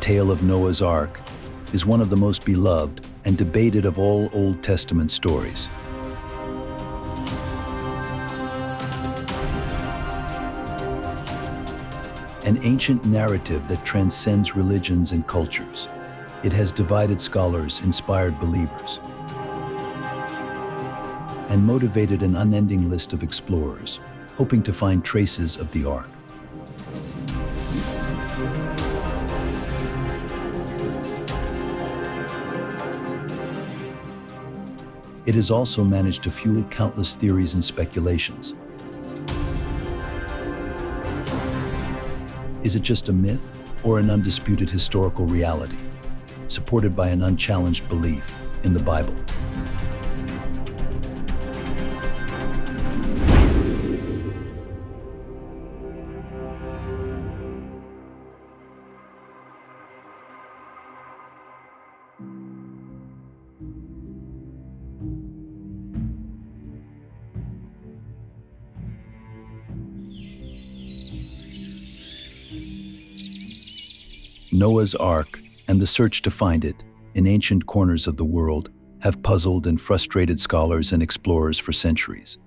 tale of Noah's Ark is one of the most beloved and debated of all Old Testament stories. An ancient narrative that transcends religions and cultures. It has divided scholars, inspired believers, and motivated an unending list of explorers, hoping to find traces of the Ark. It has also managed to fuel countless theories and speculations. Is it just a myth or an undisputed historical reality, supported by an unchallenged belief in the Bible? Noah's Ark and the search to find it in ancient corners of the world have puzzled and frustrated scholars and explorers for centuries.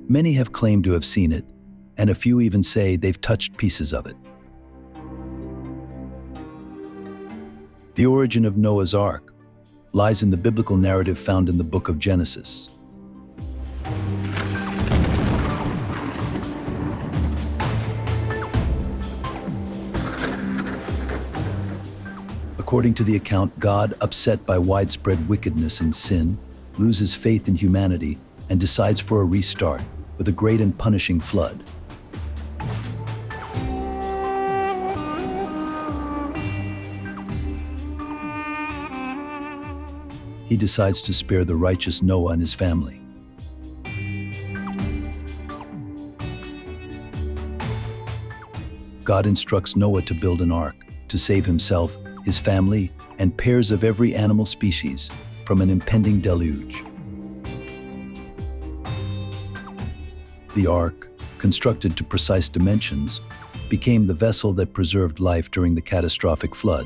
Many have claimed to have seen it, and a few even say they've touched pieces of it. The origin of Noah's Ark lies in the biblical narrative found in the book of Genesis. According to the account, God, upset by widespread wickedness and sin, loses faith in humanity and decides for a restart with a great and punishing flood. He decides to spare the righteous Noah and his family. God instructs Noah to build an ark to save himself, his family, and pairs of every animal species from an impending deluge. The ark, constructed to precise dimensions, became the vessel that preserved life during the catastrophic flood.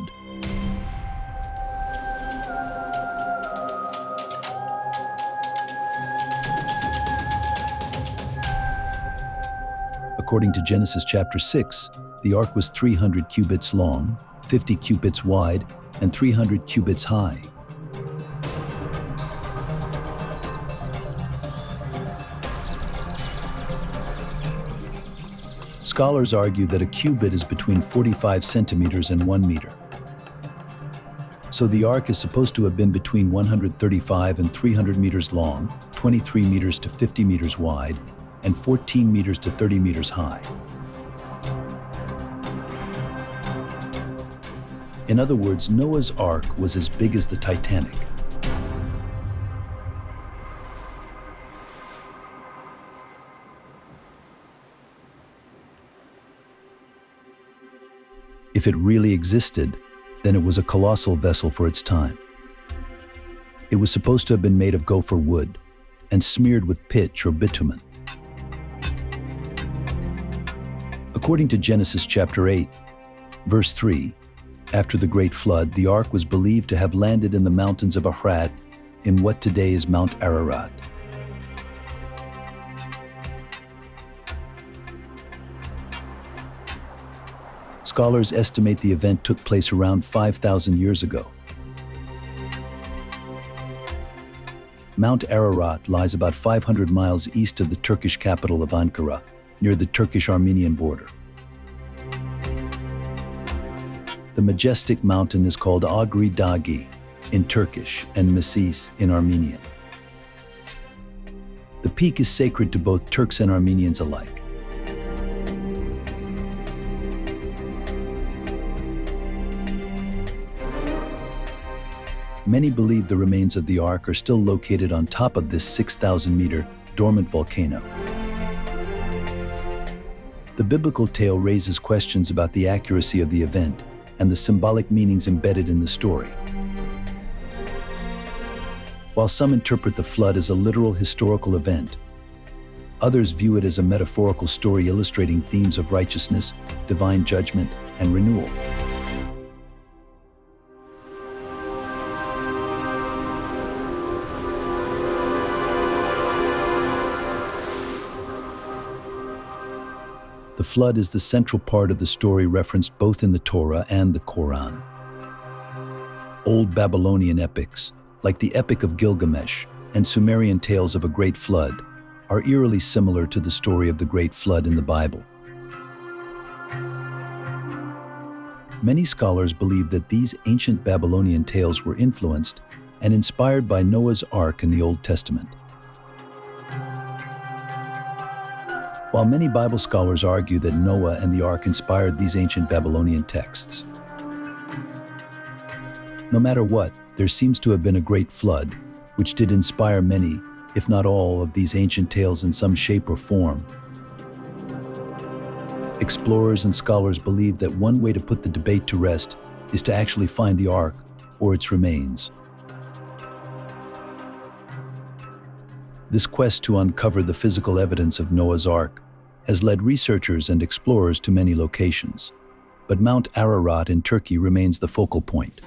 According to Genesis chapter 6, the ark was 300 cubits long, 50 cubits wide, and 300 cubits high. Scholars argue that a cubit is between 45 centimeters and 1 meter. So the ark is supposed to have been between 135 and 300 meters long, 23 meters to 50 meters wide, and 14 meters to 30 meters high. In other words, Noah's Ark was as big as the Titanic. If it really existed, then it was a colossal vessel for its time. It was supposed to have been made of gopher wood and smeared with pitch or bitumen. According to Genesis chapter 8, verse 3, after the Great Flood, the ark was believed to have landed in the mountains of Ararat, in what today is Mount Ararat. Scholars estimate the event took place around 5,000 years ago. Mount Ararat lies about 500 miles east of the Turkish capital of Ankara, near the Turkish-Armenian border. The majestic mountain is called Agri Dagi in Turkish and Mesis in Armenian. The peak is sacred to both Turks and Armenians alike. Many believe the remains of the ark are still located on top of this 6,000-meter dormant volcano. The biblical tale raises questions about the accuracy of the event and the symbolic meanings embedded in the story. While some interpret the flood as a literal historical event, others view it as a metaphorical story illustrating themes of righteousness, divine judgment, and renewal. The flood is the central part of the story referenced both in the Torah and the Quran. Old Babylonian epics, like the Epic of Gilgamesh and Sumerian tales of a great flood, are eerily similar to the story of the Great Flood in the Bible. Many scholars believe that these ancient Babylonian tales were influenced and inspired by Noah's Ark in the Old Testament. While many Bible scholars argue that Noah and the Ark inspired these ancient Babylonian texts, no matter what, there seems to have been a great flood, which did inspire many, if not all, of these ancient tales in some shape or form. Explorers and scholars believe that one way to put the debate to rest is to actually find the Ark or its remains. This quest to uncover the physical evidence of Noah's Ark has led researchers and explorers to many locations, but Mount Ararat in Turkey remains the focal point.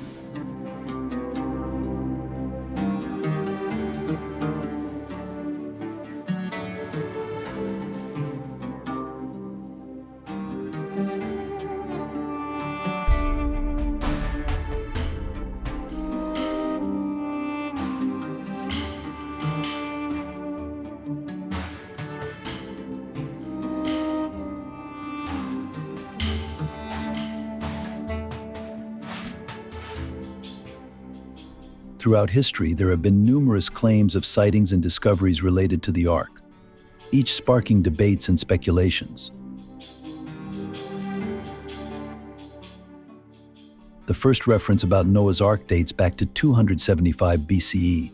Throughout history, there have been numerous claims of sightings and discoveries related to the Ark, each sparking debates and speculations. The first reference about Noah's Ark dates back to 275 BCE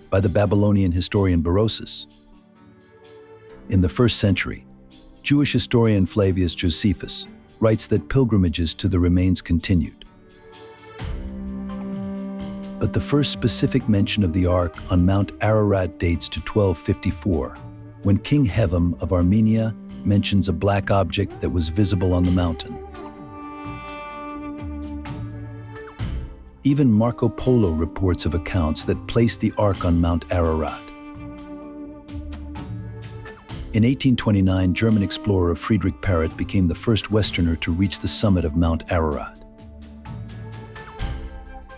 by the Babylonian historian Berosus. In the 1st century, Jewish historian Flavius Josephus writes that pilgrimages to the remains continued. But the first specific mention of the Ark on Mount Ararat dates to 1254, when King Hevam of Armenia mentions a black object that was visible on the mountain. Even Marco Polo reports of accounts that place the Ark on Mount Ararat. In 1829, German explorer Friedrich Parrot became the first Westerner to reach the summit of Mount Ararat.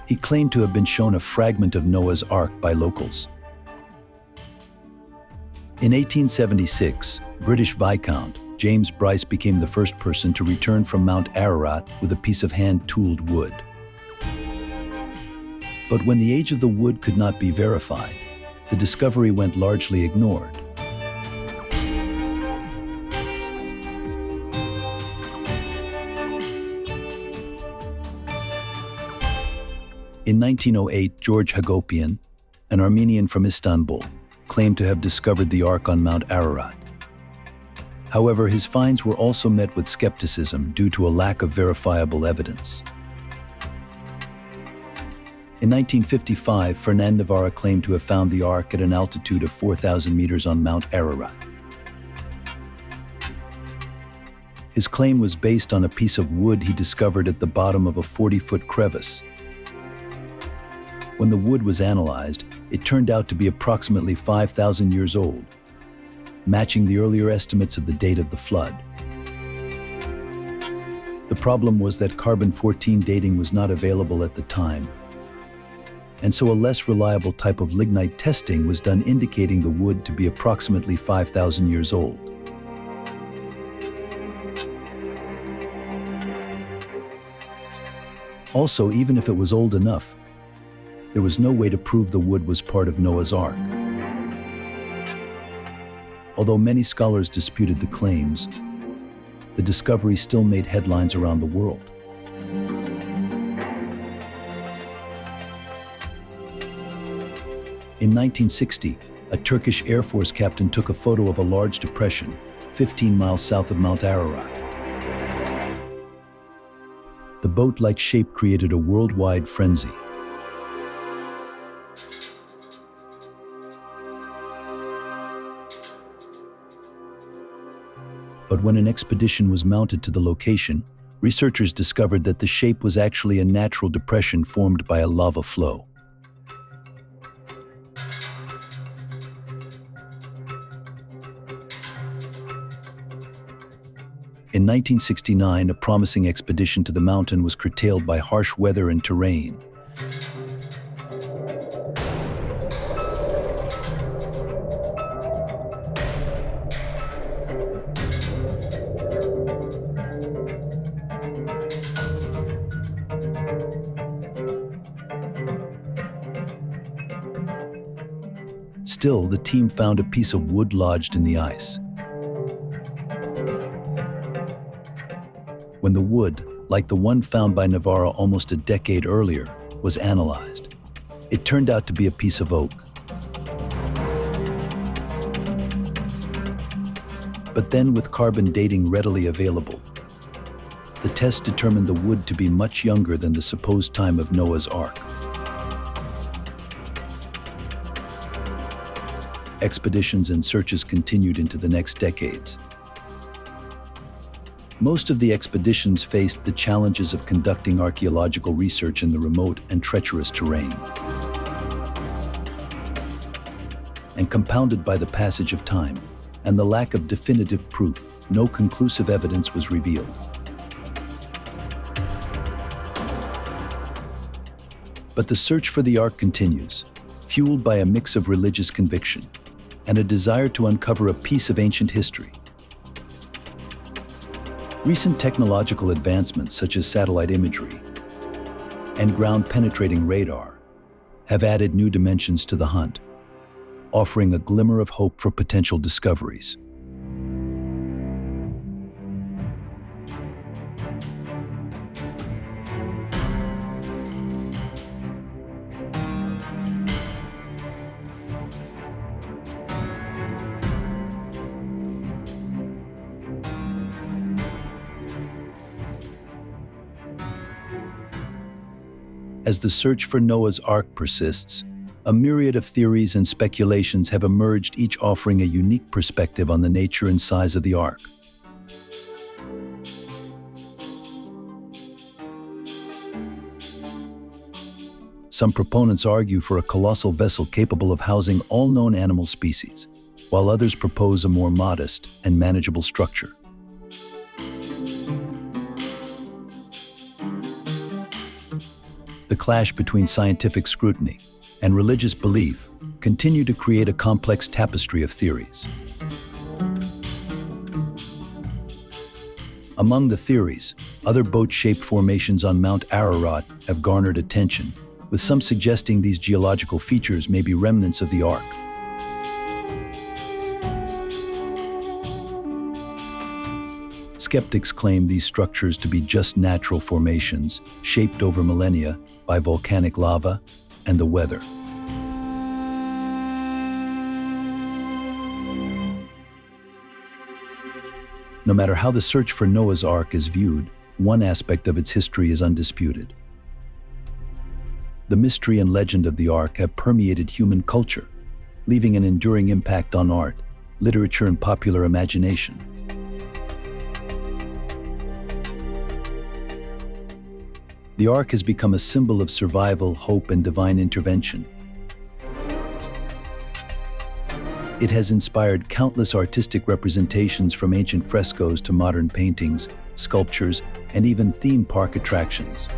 He claimed to have been shown a fragment of Noah's Ark by locals. In 1876, British Viscount James Bryce became the first person to return from Mount Ararat with a piece of hand-tooled wood. But when the age of the wood could not be verified, the discovery went largely ignored. In 1908, George Hagopian, an Armenian from Istanbul, claimed to have discovered the Ark on Mount Ararat. However, his finds were also met with skepticism due to a lack of verifiable evidence. In 1955, Fernand Navarra claimed to have found the Ark at an altitude of 4,000 meters on Mount Ararat. His claim was based on a piece of wood he discovered at the bottom of a 40-foot crevice. When the wood was analyzed, it turned out to be approximately 5,000 years old, matching the earlier estimates of the date of the flood. The problem was that carbon-14 dating was not available at the time, and so a less reliable type of lignite testing was done indicating the wood to be approximately 5,000 years old. Also, even if it was old enough, there was no way to prove the wood was part of Noah's Ark. Although many scholars disputed the claims, the discovery still made headlines around the world. In 1960, a Turkish Air Force captain took a photo of a large depression 15 miles south of Mount Ararat. The boat-like shape created a worldwide frenzy. But when an expedition was mounted to the location, researchers discovered that the shape was actually a natural depression formed by a lava flow. In 1969, a promising expedition to the mountain was curtailed by harsh weather and terrain. Still, the team found a piece of wood lodged in the ice. When the wood, like the one found by Navarro almost a decade earlier, was analyzed, it turned out to be a piece of oak. But then, with carbon dating readily available, the test determined the wood to be much younger than the supposed time of Noah's Ark. Expeditions and searches continued into the next decades. Most of the expeditions faced the challenges of conducting archaeological research in the remote and treacherous terrain. And compounded by the passage of time and the lack of definitive proof, no conclusive evidence was revealed. But the search for the Ark continues, fueled by a mix of religious conviction and a desire to uncover a piece of ancient history. Recent technological advancements such as satellite imagery and ground-penetrating radar have added new dimensions to the hunt, offering a glimmer of hope for potential discoveries. As the search for Noah's Ark persists, a myriad of theories and speculations have emerged, each offering a unique perspective on the nature and size of the Ark. Some proponents argue for a colossal vessel capable of housing all known animal species, while others propose a more modest and manageable structure. The clash between scientific scrutiny and religious belief continue to create a complex tapestry of theories. Among the theories, other boat-shaped formations on Mount Ararat have garnered attention, with some suggesting these geological features may be remnants of the Ark. Skeptics claim these structures to be just natural formations, shaped over millennia by volcanic lava and the weather. No matter how the search for Noah's Ark is viewed, one aspect of its history is undisputed. The mystery and legend of the Ark have permeated human culture, leaving an enduring impact on art, literature, and popular imagination. The Ark has become a symbol of survival, hope, and divine intervention. It has inspired countless artistic representations, from ancient frescoes to modern paintings, sculptures, and even theme park attractions.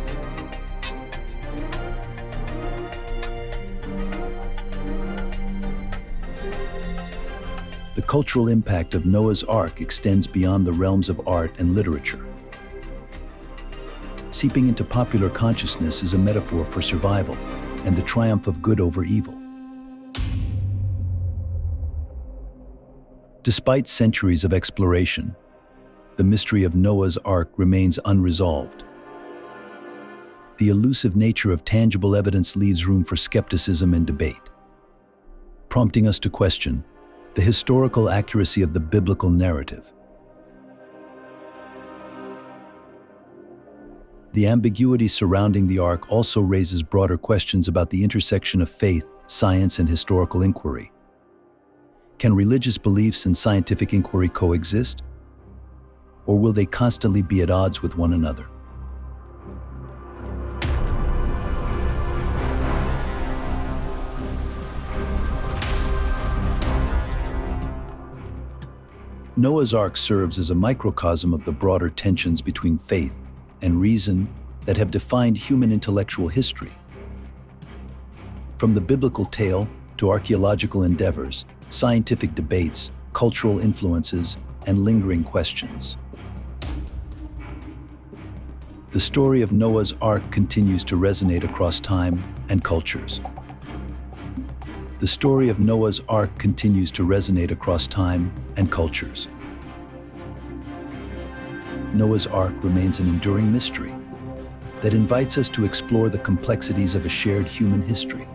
The cultural impact of Noah's Ark extends beyond the realms of art and literature. Seeping into popular consciousness is a metaphor for survival and the triumph of good over evil. Despite centuries of exploration, the mystery of Noah's Ark remains unresolved. The elusive nature of tangible evidence leaves room for skepticism and debate, prompting us to question the historical accuracy of the biblical narrative. The ambiguity surrounding the Ark also raises broader questions about the intersection of faith, science, and historical inquiry. Can religious beliefs and scientific inquiry coexist? Or will they constantly be at odds with one another? Noah's Ark serves as a microcosm of the broader tensions between faith and reason that have defined human intellectual history. From the biblical tale to archaeological endeavors, scientific debates, cultural influences, and lingering questions. The story of Noah's Ark continues to resonate across time and cultures. The story of Noah's Ark continues to resonate across time and cultures. Noah's Ark remains an enduring mystery that invites us to explore the complexities of a shared human history.